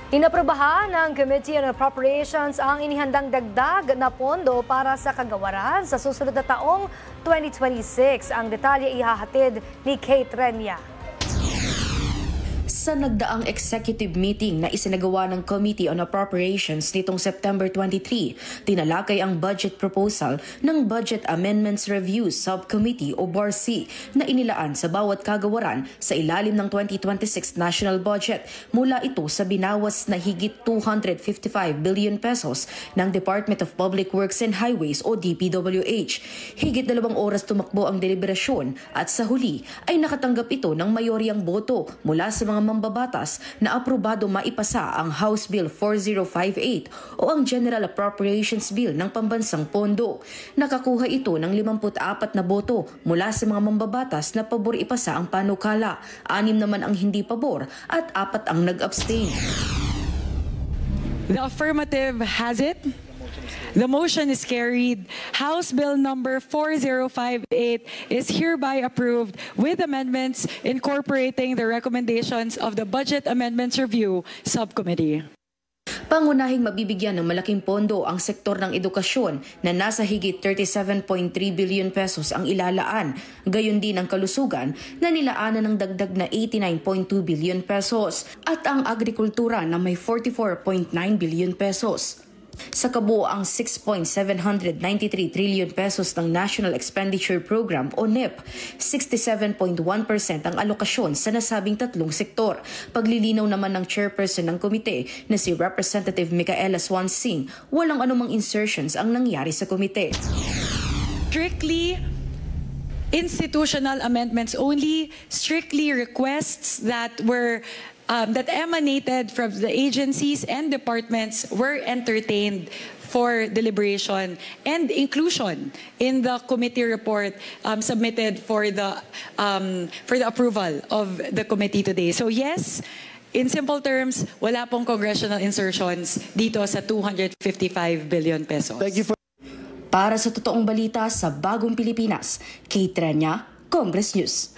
Inaprobahan ng Committee on Appropriations ang inihandang dagdag na pondo para sa kagawaran sa susunod na taong 2026. Ang detalye ihahatid ni Kate Renya. Sa nagdaang executive meeting na isinagawa ng Committee on Appropriations nitong September 23, tinalakay ang budget proposal ng Budget Amendments Review Subcommittee o BARC na inilaan sa bawat kagawaran sa ilalim ng 2026 national budget mula ito sa binawas na higit 255 billion pesos ng Department of Public Works and Highways o DPWH. Higit 2 oras tumakbo ang deliberasyon at sa huli ay nakatanggap ito ng mayoryang boto mula sa mga mambabatas na aprobado maipasa ang House Bill 4058 o ang General Appropriations Bill ng pambansang pondo. Nakakuha ito ng 54 na boto mula sa mga mambabatas na pabor ipasa ang panukala, 6 naman ang hindi pabor at 4 ang nag-abstain. The affirmative has it. The motion is carried. House Bill number 4058 is hereby approved with amendments incorporating the recommendations of the Budget Amendments Review Subcommittee. Pangunahing mabibigyan ng malaking pondo ang sektor ng edukasyon na nasa higit 37.3 billion pesos ang ilalaan. Gayon din ang kalusugan na nilaanan ng dagdag na 89.2 billion pesos at ang agrikultura na may 44.9 billion pesos. Sa kabuoang 6.793 trillion pesos ng National Expenditure Program o NEP, 67.1% ang alokasyon sa nasabing tatlong sektor. Paglilinaw naman ng chairperson ng komite na si Representative Micaela Swansing, walang anumang insertions ang nangyari sa komite. Strictly institutional amendments only, strictly requests that were that emanated from the agencies and departments were entertained for deliberation and inclusion in the committee report submitted for the approval of the committee today. So yes, in simple terms, wala pong congressional insertions dito sa 255 billion pesos. Thank you for... Para sa totoong balita sa Bagong Pilipinas, Kate Renya, Congress News.